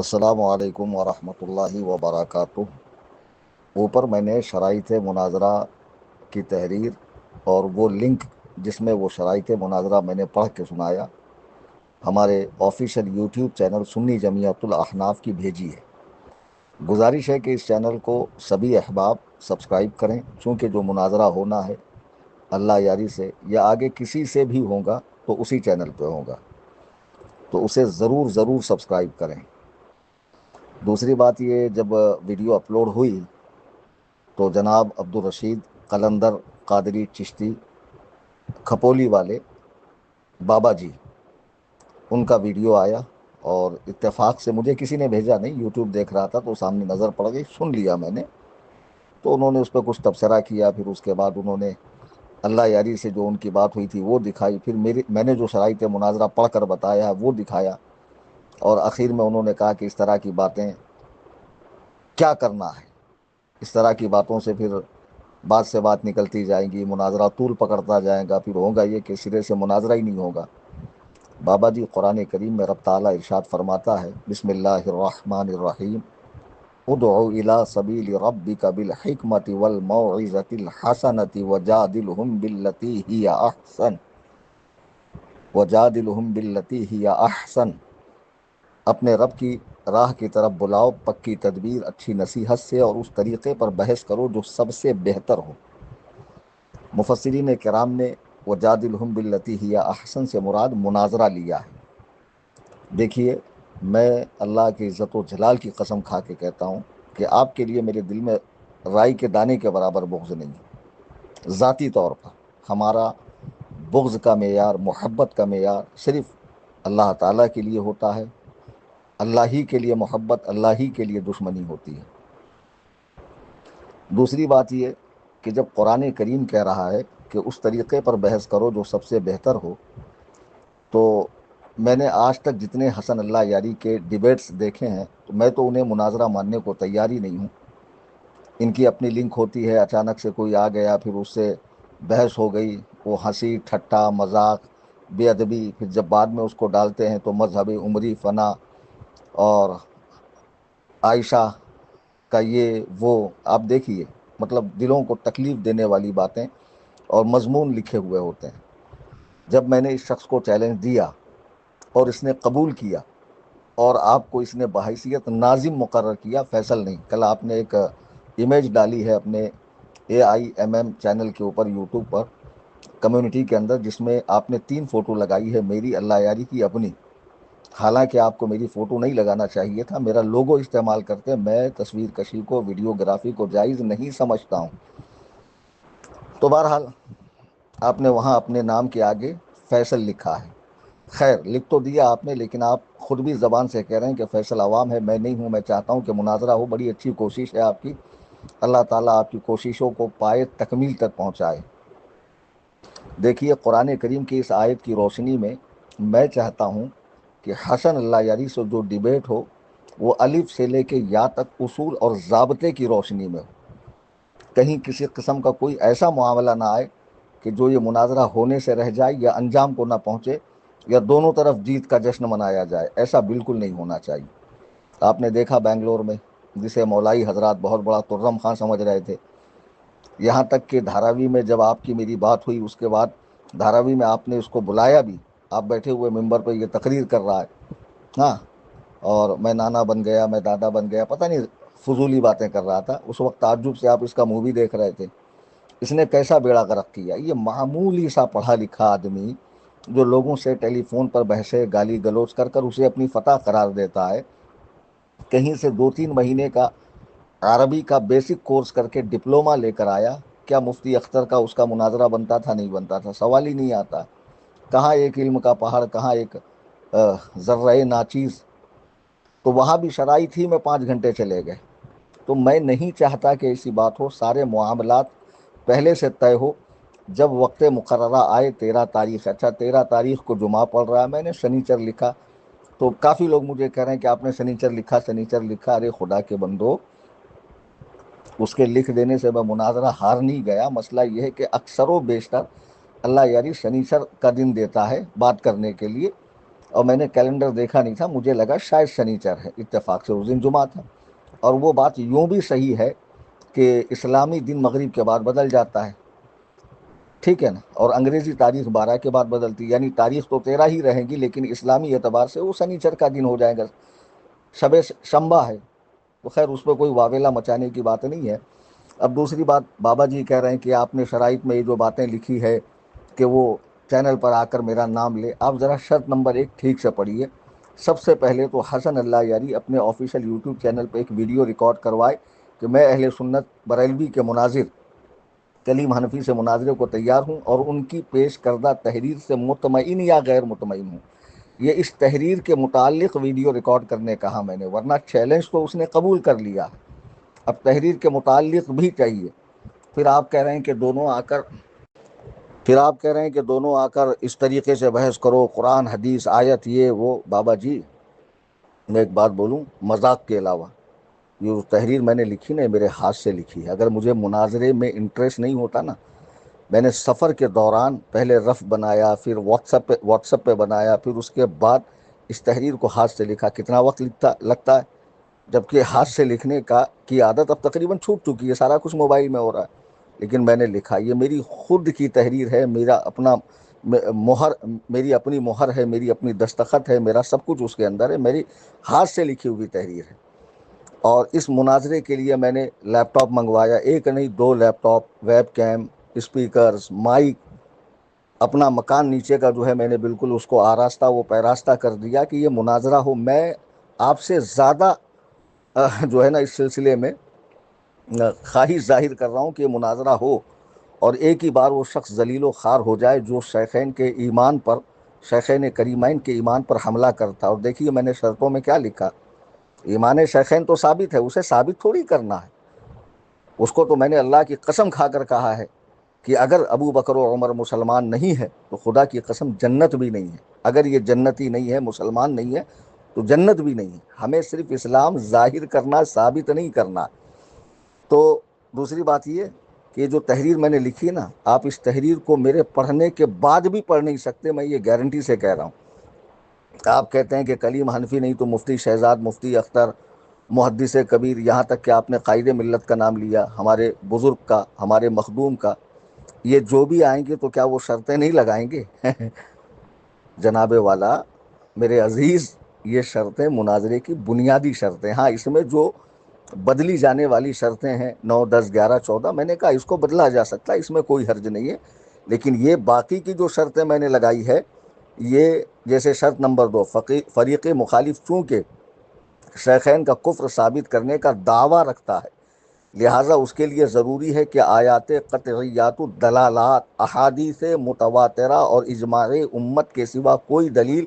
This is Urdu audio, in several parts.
السلام علیکم ورحمۃ اللہ وبرکاتہ۔ اوپر میں نے شرائط مناظرہ کی تحریر اور وہ لنک جس میں وہ شرائط مناظرہ میں نے پڑھ کے سنایا، ہمارے آفیشیل یوٹیوب چینل سنی جمعیت الاحناف کی بھیجی ہے۔ گزارش ہے کہ اس چینل کو سبھی احباب سبسکرائب کریں، چونکہ جو مناظرہ ہونا ہے اللہ یاری سے یا آگے کسی سے بھی ہوگا تو اسی چینل پہ ہوگا، تو اسے ضرور سبسکرائب کریں۔ دوسری بات یہ، جب ویڈیو اپلوڈ ہوئی تو جناب عبدالرشید قلندر قادری چشتی کھپولی والے بابا جی، ان کا ویڈیو آیا اور اتفاق سے مجھے کسی نے بھیجا نہیں، یوٹیوب دیکھ رہا تھا تو سامنے نظر پڑ گئی، سن لیا میں نے۔ تو انہوں نے اس پہ کچھ تبصرہ کیا، پھر اس کے بعد انہوں نے اللہ یاری سے جو ان کی بات ہوئی تھی وہ دکھائی، پھر میں نے جو شرائط مناظرہ پڑھ کر بتایا ہے وہ دکھایا، اور آخر میں انہوں نے کہا کہ اس طرح کی باتیں کیا کرنا ہے، اس طرح کی باتوں سے پھر بات سے بات نکلتی جائیں گی، مناظرہ طول پکڑتا جائے گا، پھر ہوگا یہ کہ سرے سے مناظرہ ہی نہیں ہوگا۔ بابا جی قرآن کریم میں رب تعالیٰ ارشاد فرماتا ہے، بسم اللہ الرحمن الرحیم، ادعو الی سبیل ربک بالحکمت والموعظۃ الحسنۃ وجادلہم باللتی ہی احسن، اپنے رب کی راہ کی طرف بلاؤ پکی تدبیر اچھی نصیحت سے، اور اس طریقے پر بحث کرو جو سب سے بہتر ہو۔ مفسرین کرام نے وجادلہم باللتی ہی احسن سے مراد مناظرہ لیا ہے۔ دیکھیے، میں اللہ کی عزت و جلال کی قسم کھا کے کہتا ہوں کہ آپ کے لیے میرے دل میں رائی کے دانے کے برابر بغض نہیں ہے۔ ذاتی طور پر ہمارا بغض کا معیار، محبت کا معیار صرف اللہ تعالیٰ کے لیے ہوتا ہے، اللہ ہی کے لیے محبت، اللہ ہی کے لیے دشمنی ہوتی ہے۔ دوسری بات یہ کہ جب قرآن کریم کہہ رہا ہے کہ اس طریقے پر بحث کرو جو سب سے بہتر ہو، تو میں نے آج تک جتنے حسن اللہ یاری کے ڈیبیٹس دیکھے ہیں تو میں تو انہیں مناظرہ ماننے کو تیار ہی نہیں ہوں۔ ان کی اپنی لنک ہوتی ہے، اچانک سے کوئی آ گیا، پھر اس سے بحث ہو گئی، وہ ہنسی ٹھٹا مذاق بے ادبی، پھر جب بعد میں اس کو ڈالتے ہیں تو مذہبی عمری فنا اور عائشہ کا یہ وہ، آپ دیکھیے، مطلب دلوں کو تکلیف دینے والی باتیں اور مضمون لکھے ہوئے ہوتے ہیں۔ جب میں نے اس شخص کو چیلنج دیا اور اس نے قبول کیا، اور آپ کو اس نے بحیثیت ناظم مقرر کیا، فیصل نہیں، کل آپ نے ایک امیج ڈالی ہے اپنے AIMM چینل کے اوپر یوٹیوب پر کمیونٹی کے اندر، جس میں آپ نے 3 فوٹو لگائی ہے، میری، اللہ یاری کی، اپنی۔ حالانکہ آپ کو میری فوٹو نہیں لگانا چاہیے تھا، میرا لوگو استعمال کرتے، میں تصویر کشی کو، ویڈیوگرافی کو جائز نہیں سمجھتا ہوں۔ تو بہرحال آپ نے وہاں اپنے نام کے آگے فیصل لکھا ہے۔ خیر، لکھ تو دیا آپ نے، لیکن آپ خود بھی زبان سے کہہ رہے ہیں کہ فیصل عوام ہے، میں نہیں ہوں، میں چاہتا ہوں کہ مناظرہ ہو، بڑی اچھی کوشش ہے آپ کی، اللہ تعالیٰ آپ کی کوششوں کو پائے تکمیل تک پہنچائے۔ دیکھیے، قرآن کریم کی اس آیت کی روشنی میں میں چاہتا ہوں کہ حسن اللہ یاری سے جو ڈیبیٹ ہو وہ الف سے لے کے یا تک اصول اور ضابطے کی روشنی میں ہو، کہیں کسی قسم کا کوئی ایسا معاملہ نہ آئے کہ جو یہ مناظرہ ہونے سے رہ جائے یا انجام کو نہ پہنچے یا دونوں طرف جیت کا جشن منایا جائے، ایسا بالکل نہیں ہونا چاہیے۔ آپ نے دیکھا بنگلور میں، جسے مولائی حضرات بہت بڑا ترم خان سمجھ رہے تھے، یہاں تک کہ دھاراوی میں جب آپ کی میری بات ہوئی، اس کے بعد دھاراوی میں آپ نے اس کو بلایا بھی، آپ بیٹھے ہوئے ممبر پہ یہ تقریر کر رہا ہے، ہاں، اور میں نانا بن گیا، میں دادا بن گیا، پتہ نہیں فضولی باتیں کر رہا تھا۔ اس وقت تعجب سے آپ اس کا مووی دیکھ رہے تھے۔ اس نے کیسا بیڑا غرق کیا، یہ معمولی سا پڑھا لکھا آدمی جو لوگوں سے ٹیلی فون پر بحثیں گالی گلوچ کر کر اسے اپنی فتح قرار دیتا ہے، کہیں سے 2-3 مہینے کا عربی کا بیسک کورس کر کے ڈپلومہ لے کر آیا، کیا مفتی اختر کا اس کا مناظرہ بنتا تھا؟ نہیں بنتا تھا، سوال ہی نہیں آتا۔ کہاں ایک علم کا پہاڑ، کہاں ایک ذرہ ناچیز، تو وہاں بھی شرائط ہی میں 5 گھنٹے چلے گئے۔ تو میں نہیں چاہتا کہ ایسی بات ہو، سارے معاملات پہلے سے طے ہو، جب وقت مقررہ آئے، 13 تاریخ، اچھا 13 تاریخ کو جمعہ پڑ رہا ہے، میں نے شنیچر لکھا، تو کافی لوگ مجھے کہہ رہے ہیں کہ آپ نے شنیچر لکھا، ارے خدا کے بندو، اس کے لکھ دینے سے میں مناظرہ ہار نہیں گیا۔ مسئلہ یہ ہے کہ اکثر و بیشتر اللہ یاری شنیچر کا دن دیتا ہے بات کرنے کے لیے، اور میں نے کیلنڈر دیکھا نہیں تھا، مجھے لگا شاید شنیچر ہے، اتفاق سے اس دن جمعہ تھا۔ اور وہ بات یوں بھی صحیح ہے کہ اسلامی دن مغرب کے بعد بدل جاتا ہے، ٹھیک ہے نا، اور انگریزی تاریخ 12 کے بعد بدلتی، یعنی تاریخ تو 13 ہی رہیں گی لیکن اسلامی اعتبار سے وہ شنیچر کا دن ہو جائے گا، شب شنبہ ہے۔ تو خیر اس پہ کوئی واویلا مچانے کی بات نہیں ہے۔ اب دوسری بات، بابا جی کہہ رہے ہیں کہ آپ نے شرائط میں یہ جو باتیں لکھی ہے کہ وہ چینل پر آ کر میرا نام لے، آپ ذرا شرط نمبر 1 ٹھیک سے پڑھیے۔ سب سے پہلے تو حسن اللہ یاری اپنے آفیشیل یوٹیوب چینل پہ ایک ویڈیو ریکارڈ کروائے کہ میں اہل سنت بریلوی کے مناظر کلیم حنفی سے مناظرے کو تیار ہوں، اور ان کی پیش کردہ تحریر سے مطمئن یا غیر مطمئن ہوں۔ یہ اس تحریر کے متعلق ویڈیو ریکارڈ کرنے کہا میں نے، ورنہ چیلنج تو اس نے قبول کر لیا، اب تحریر کے متعلق بھی چاہیے۔ پھر آپ کہہ رہے ہیں کہ دونوں آ کر اس طریقے سے بحث کرو، قرآن حدیث آیت یہ وہ۔ بابا جی میں ایک بات بولوں، مذاق کے علاوہ یہ تحریر میں نے لکھی نا، میرے ہاتھ سے لکھی ہے۔ اگر مجھے مناظرے میں انٹرسٹ نہیں ہوتا نا، میں نے سفر کے دوران پہلے رف بنایا، پھر واٹس ایپ پہ بنایا، پھر اس کے بعد اس تحریر کو ہاتھ سے لکھا۔ کتنا وقت لگتا ہے، جبکہ ہاتھ سے لکھنے کی عادت اب تقریباً چھوٹ چکی ہے، سارا کچھ موبائل میں ہو رہا ہے، لیکن میں نے لکھا۔ یہ میری خود کی تحریر ہے، میرا اپنا مہر، میری اپنی مہر ہے، میری اپنی دستخط ہے، میرا سب کچھ اس کے اندر ہے، میری ہاتھ سے لکھی ہوئی تحریر ہے۔ اور اس مناظرے کے لیے میں نے لیپ ٹاپ منگوایا، ایک نہیں 2 laptop, webcam, speakers, mic, اپنا مکان نیچے کا جو ہے میں نے بالکل اس کو آراستہ و پیراستہ کر دیا کہ یہ مناظرہ ہو۔ میں آپ سے زیادہ جو ہے نا اس سلسلے میں خواہش ظاہر کر رہا ہوں کہ یہ مناظرہ ہو، اور ایک ہی بار وہ شخص ذلیل و خوار ہو جائے جو شیخین کے ایمان پر، شیخین کریمین کے ایمان پر حملہ کرتا۔ اور دیکھیے میں نے شرطوں میں کیا لکھا، ایمان شیخین تو ثابت ہے، اسے ثابت تھوڑی کرنا ہے، اس کو تو میں نے اللہ کی قسم کھا کر کہا ہے کہ اگر ابو بکر و عمر مسلمان نہیں ہے تو خدا کی قسم جنت بھی نہیں ہے، اگر یہ جنتی نہیں ہے، مسلمان نہیں ہے، تو جنت بھی نہیں ہے۔ ہمیں صرف اسلام ظاہر کرنا، ثابت نہیں کرنا۔ تو دوسری بات یہ کہ جو تحریر میں نے لکھی ہے نا، آپ اس تحریر کو میرے پڑھنے کے بعد بھی پڑھ نہیں سکتے، میں یہ گارنٹی سے کہہ رہا ہوں۔ آپ کہتے ہیں کہ کلیم حنفی نہیں تو مفتی شہزاد، مفتی اختر، محدث کبیر، یہاں تک کہ آپ نے قائد ملت کا نام لیا، ہمارے بزرگ کا، ہمارے مخدوم کا، یہ جو بھی آئیں گے تو کیا وہ شرطیں نہیں لگائیں گے؟ جناب والا میرے عزیز، یہ شرطیں مناظرے کی بنیادی شرطیں، ہاں اس میں جو بدلی جانے والی شرطیں ہیں 9 10 11 14، میں نے کہا اس کو بدلا جا سکتا ہے، اس میں کوئی حرج نہیں ہے، لیکن یہ باقی کی جو شرطیں میں نے لگائی ہے، یہ جیسے شرط نمبر 2، فریق مخالف چونکہ شیخین کا کفر ثابت کرنے کا دعویٰ رکھتا ہے، لہٰذا اس کے لیے ضروری ہے کہ آیات قطعیات الدلالات، احادیث متواترہ اور اجماع امت کے سوا کوئی دلیل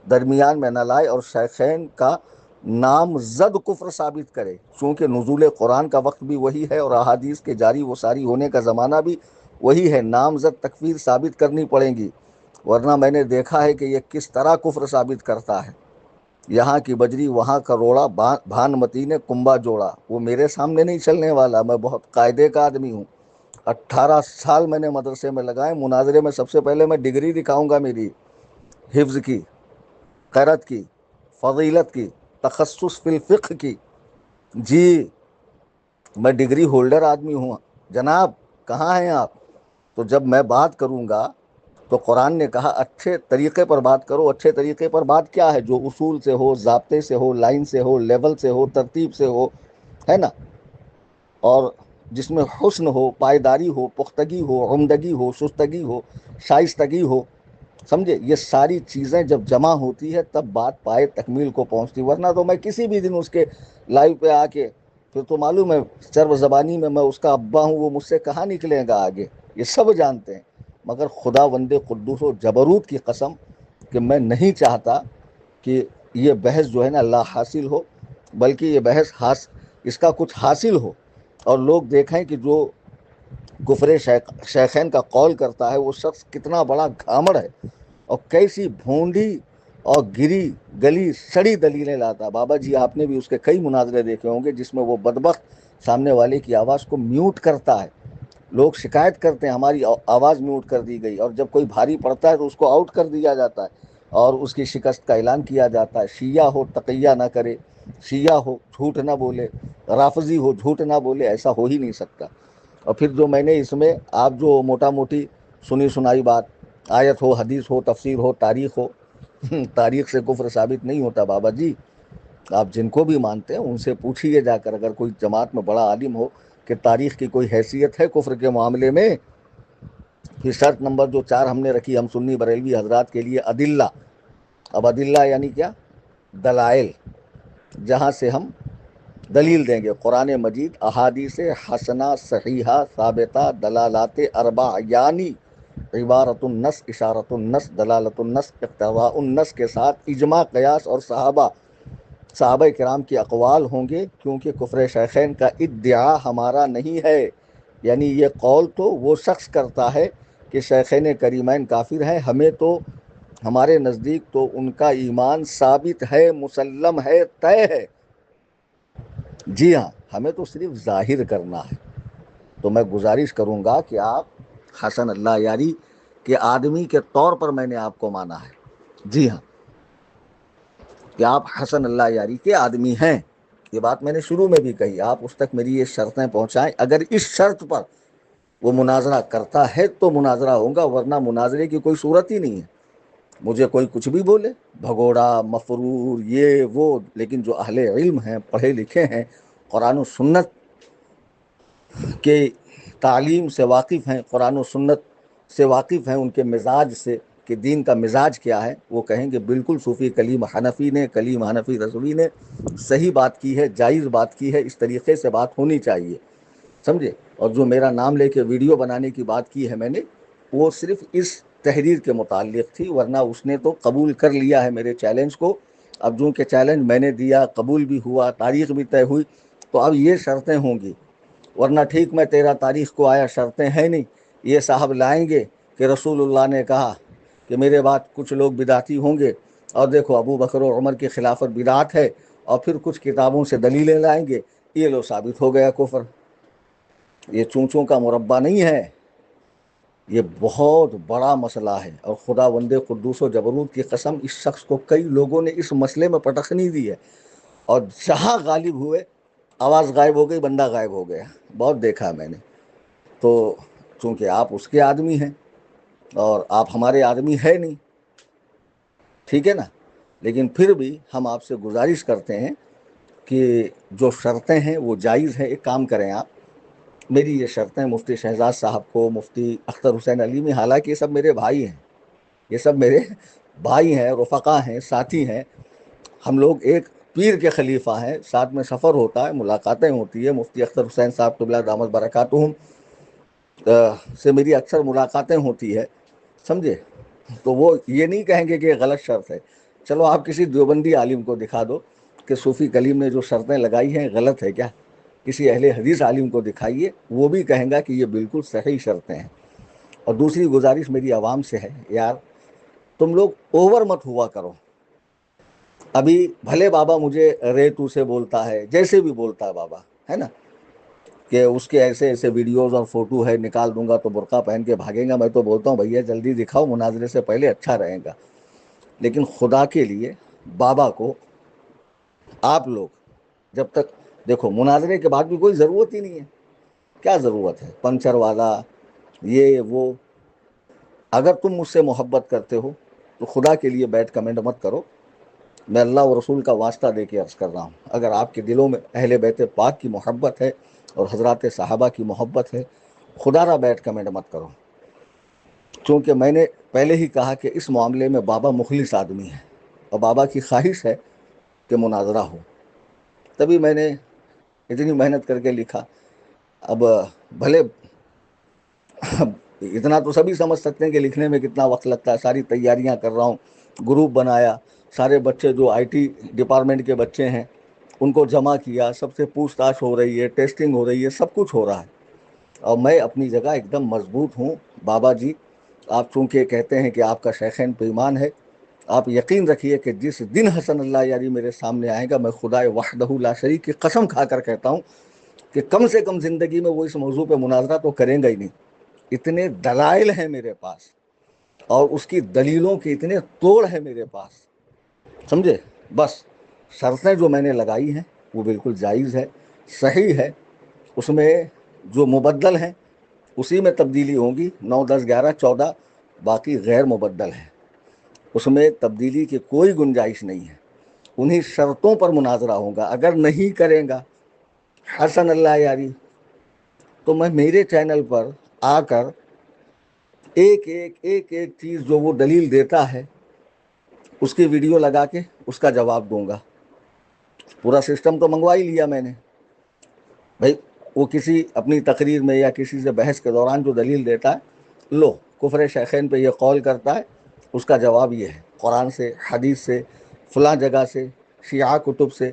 درمیان میں نہ لائے اور شیخین کا نامزد کفر ثابت کرے، چونکہ نزول قرآن کا وقت بھی وہی ہے اور احادیث کے جاری و ساری ہونے کا زمانہ بھی وہی ہے، نامزد تکفیر ثابت کرنی پڑیں گی، ورنہ میں نے دیکھا ہے کہ یہ کس طرح کفر ثابت کرتا ہے۔ یہاں کی بجری وہاں کا روڑا، بھانمتی نے کنبا جوڑا، وہ میرے سامنے نہیں چلنے والا، میں بہت قاعدے کا آدمی ہوں، 18 سال میں نے مدرسے میں لگائے، مناظرے میں سب سے پہلے میں ڈگری دکھاؤں گا میری، حفظ کی، قرأت کی، فضیلت کی، تخصص فی الفقہ کی، جی میں ڈگری ہولڈر آدمی ہوں جناب، کہاں ہیں آپ؟ تو جب میں بات کروں گا تو قرآن نے کہا اچھے طریقے پر بات کرو، اچھے طریقے پر بات کیا ہے؟ جو اصول سے ہو، ضابطے سے ہو، لائن سے ہو، لیول سے ہو، ترتیب سے ہو، ہے نا، اور جس میں حسن ہو، پائیداری ہو، پختگی ہو، عمدگی ہو، شستگی ہو، شائستگی ہو، سمجھے؟ یہ ساری چیزیں جب جمع ہوتی ہے تب بات پائے تکمیل کو پہنچتی، ورنہ تو میں کسی بھی دن اس کے لائیو پہ آ کے، پھر تو معلوم ہے سرو زبانی میں اس کا ابا ہوں، وہ مجھ سے کہاں نکلے گا آگے، یہ سب جانتے ہیں، مگر خدا وند قدوس و جبروت کی قسم کہ میں نہیں چاہتا کہ یہ بحث جو ہے نا لا حاصل ہو، بلکہ یہ بحث اس کا کچھ حاصل ہو، اور لوگ دیکھیں کہ جو کفر شیخین کا قول کرتا ہے وہ شخص کتنا بڑا گھامڑ ہے اور کیسی بھونڈی اور گری گلی سڑی دلیلیں لاتا۔ بابا جی آپ نے بھی اس کے کئی مناظرے دیکھے ہوں گے جس میں وہ بدبخت سامنے والے کی آواز کو میوٹ کرتا ہے، لوگ شکایت کرتے ہیں ہماری آواز میوٹ کر دی گئی، اور جب کوئی بھاری پڑتا ہے تو اس کو آؤٹ کر دیا جاتا ہے، اور اس کی شکست کا اعلان کیا جاتا ہے. شیعہ ہو تقیہ نہ کرے، شیعہ ہو جھوٹ نہ بولے، رافضی ہو جھوٹ نہ بولے، ایسا ہو ہی نہیں سکتا. اور پھر جو میں نے اس میں آپ جو موٹا موٹی سنی سنائی بات، آیت ہو، حدیث ہو، تفسیر ہو، تاریخ ہو، تاریخ سے کفر ثابت نہیں ہوتا بابا جی. آپ جن کو بھی مانتے ہیں ان سے پوچھیے جا کر، اگر کوئی جماعت میں بڑا عالم ہو کہ تاریخ کی کوئی حیثیت ہے کفر کے معاملے میں. پھر شرط نمبر جو 4 ہم نے رکھی ہم سنی بریلوی حضرات کے لیے، ادلہ. اب ادلہ یعنی کیا؟ دلائل، جہاں سے ہم دلیل دیں گے. قرآن مجید، احادیث حسنہ صحیحہ ثابتہ، دلالات اربع یعنی عبارت النص، اشارت النص، دلالت النص، اقتضاء النص کے ساتھ اجماع، قیاس اور صحابہ کرام کے اقوال ہوں گے. کیونکہ کفر شیخین کا ادعا ہمارا نہیں ہے. یعنی یہ قول تو وہ شخص کرتا ہے کہ شیخین کریمین کافر ہیں، ہمیں تو ہمارے نزدیک تو ان کا ایمان ثابت ہے، مسلم ہے، طے ہے. جی ہاں، ہمیں تو صرف ظاہر کرنا ہے. تو میں گزارش کروں گا کہ آپ حسن اللہ یاری کے آدمی کے طور پر میں نے آپ کو مانا ہے. جی ہاں، کہ آپ حسن اللہ یاری کے آدمی ہیں. یہ بات میں نے شروع میں بھی کہی. آپ اس تک میری یہ شرطیں پہنچائیں. اگر اس شرط پر وہ مناظرہ کرتا ہے تو مناظرہ ہوگا، ورنہ مناظرے کی کوئی صورت ہی نہیں ہے. مجھے کوئی کچھ بھی بولے، بھگوڑا، مفرور، یہ وہ، لیکن جو اہل علم ہیں، پڑھے لکھے ہیں، قرآن و سنت کے تعلیم سے واقف ہیں، قرآن و سنت سے واقف ہیں، ان کے مزاج سے کہ دین کا مزاج کیا ہے، وہ کہیں گے بالکل صوفی کلیم حنفی رضوی نے صحیح بات کی ہے، جائز بات کی ہے، اس طریقے سے بات ہونی چاہیے. سمجھے؟ اور جو میرا نام لے کے ویڈیو بنانے کی بات کی ہے میں نے، وہ صرف اس تحریر کے متعلق تھی، ورنہ اس نے تو قبول کر لیا ہے میرے چیلنج کو. اب جو کہ چیلنج میں نے دیا، قبول بھی ہوا، تاریخ بھی طے ہوئی، تو اب یہ شرطیں ہوں گی. ورنہ ٹھیک میں 13 تاریخ کو آیا، شرطیں ہیں نہیں. یہ صاحب لائیں گے کہ رسول اللہ نے کہا کہ میرے بعد کچھ لوگ بدعتی ہوں گے، اور دیکھو ابو بکر و عمر کی خلافت بدعت ہے، اور پھر کچھ کتابوں سے دلیلیں لائیں گے. یہ لو ثابت ہو گیا کفر. یہ چونچوں کا مربع نہیں ہے، یہ بہت بڑا مسئلہ ہے. اور خدا بند قدوس و جبروت کی قسم، اس شخص کو کئی لوگوں نے اس مسئلے میں پٹخنی دی ہے، اور جہاں غالب ہوئے آواز غائب ہو گئی، بندہ غائب ہو گیا. بہت دیکھا میں نے. تو چونکہ آپ اس کے آدمی ہیں اور آپ ہمارے آدمی ہے نہیں، ٹھیک ہے نا. لیکن پھر بھی ہم آپ سے گزارش کرتے ہیں کہ جو شرطیں ہیں وہ جائز ہیں. ایک کام کریں آپ، میری یہ شرطیں مفتی شہزاد صاحب کو، مفتی اختر حسین علیمی، حالانکہ یہ سب میرے بھائی ہیں، یہ سب میرے بھائی ہیں، رفقا ہیں، ساتھی ہیں. ہم لوگ ایک پیر کے خلیفہ ہیں، ساتھ میں سفر ہوتا ہے، ملاقاتیں ہوتی ہے. مفتی اختر حسین صاحب قبلہ دامت برکاتہم سے میری اکثر ملاقاتیں ہوتی ہے، سمجھے. تو وہ یہ نہیں کہیں گے کہ یہ غلط شرط ہے. چلو آپ کسی دیوبندی عالم کو دکھا دو کہ صوفی کلیم نے جو شرطیں لگائی ہیں غلط ہے کیا. کسی اہل حدیث عالم کو دکھائیے، وہ بھی کہیں گا کہ یہ بالکل صحیح شرطیں ہیں. اور دوسری گزارش میری عوام سے ہے، یار تم لوگ اوور مت ہوا کرو. ابھی بھلے بابا مجھے ریتو سے بولتا ہے، جیسے بھی بولتا ہے بابا، ہے نا، کہ اس کے ایسے ایسے ویڈیوز اور فوٹو ہے، نکال دوں گا تو برقع پہن کے بھاگیں گا. میں تو بولتا ہوں بھیا جلدی دکھاؤ، مناظرے سے پہلے اچھا رہے گا. لیکن خدا کے لیے بابا کو آپ لوگ جب تک دیکھو، مناظرے کے بعد بھی کوئی ضرورت ہی نہیں ہے. کیا ضرورت ہے پنچر والا، یہ وہ. اگر تم مجھ سے محبت کرتے ہو تو خدا کے لیے بیڈ کمنٹ مت کرو. میں اللہ و رسول کا واسطہ دے کے عرض کر رہا ہوں، اگر آپ کے دلوں میں اہل بیت پاک کی محبت ہے اور حضرات صحابہ کی محبت ہے، خدا را بیٹھ کمنٹ مت کرو. چونکہ میں نے پہلے ہی کہا کہ اس معاملے میں بابا مخلص آدمی ہے، اور بابا کی خواہش ہے کہ مناظرہ ہو. تبھی میں نے اتنی محنت کر کے لکھا. اب بھلے اتنا تو سبھی سمجھ سکتے ہیں کہ لکھنے میں کتنا وقت لگتا ہے. ساری تیاریاں کر رہا ہوں، گروپ بنایا، سارے بچے جو آئی ٹی ڈپارٹمنٹ کے بچے ہیں ان کو جمع کیا، سب سے پوچھ تاچھ ہو رہی ہے، ٹیسٹنگ ہو رہی ہے، سب کچھ ہو رہا ہے. اور میں اپنی جگہ ایک دم مضبوط ہوں. بابا جی آپ چونکہ کہتے ہیں کہ آپ کا شیخین پہ ایمان ہے، آپ یقین رکھیے کہ جس دن حسن اللہ یاری میرے سامنے آئے گا، میں خدائے وحدہ لا شریک کی قسم کھا کر کہتا ہوں کہ کم سے کم زندگی میں وہ اس موضوع پہ مناظرہ تو کریں گا ہی نہیں. اتنے دلائل ہیں میرے پاس. اور اس کی دلیلوں کے اتنے توڑ ہے میرے پاس، سمجھے؟ بس شرطیں جو میں نے لگائی ہیں وہ بالکل جائز ہے، صحیح ہے، اس میں جو مبدل ہیں اسی میں تبدیلی ہوں گی، 9 10 11 14، باقی غیر مبدل ہے، اس میں تبدیلی کی کوئی گنجائش نہیں ہے، انہی شرطوں پر مناظرہ ہوگا۔ اگر نہیں کریں گا حسن اللہ یاری تو میں میرے چینل پر آ کر ایک ایک چیز جو وہ دلیل دیتا ہے اس کی ویڈیو لگا کے اس کا جواب دوں گا۔ پورا سسٹم تو منگوا ہی لیا میں نے بھائی، وہ کسی اپنی تقریر میں یا کسی سے بحث کے دوران جو دلیل دیتا ہے، لو کفر شیخین پہ یہ قول کرتا ہے، اس کا جواب یہ ہے قرآن سے، حدیث سے، فلاں جگہ سے، شیعہ کتب سے،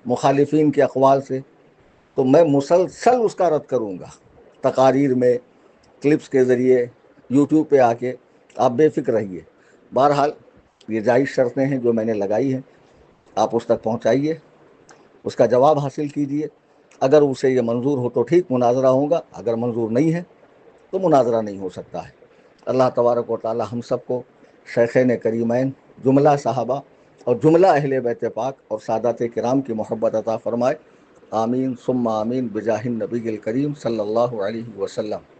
مخالفین کے اقوال سے، تو میں مسلسل اس کا رد کروں گا، تقاریر میں، کلپس کے ذریعے، یوٹیوب پہ آ کے۔ آپ بے فکر رہیے۔ بہرحال یہ جائز شرطیں ہیں جو میں نے لگائی ہیں، آپ اس تک پہنچائیے، اس کا جواب حاصل کیجیے۔ اگر اسے یہ منظور ہو تو ٹھیک، مناظرہ ہوگا، اگر منظور نہیں ہے تو مناظرہ نہیں ہو سکتا ہے۔ اللہ تبارک و تعالی ہم سب کو شیخین کریمین، جملہ صحابہ اور جملہ اہل بیت پاک اور سادات کرام کی محبت عطا فرمائے۔ آمین ثم آمین بجاہ النبی الکریم صلی اللہ علیہ وسلم۔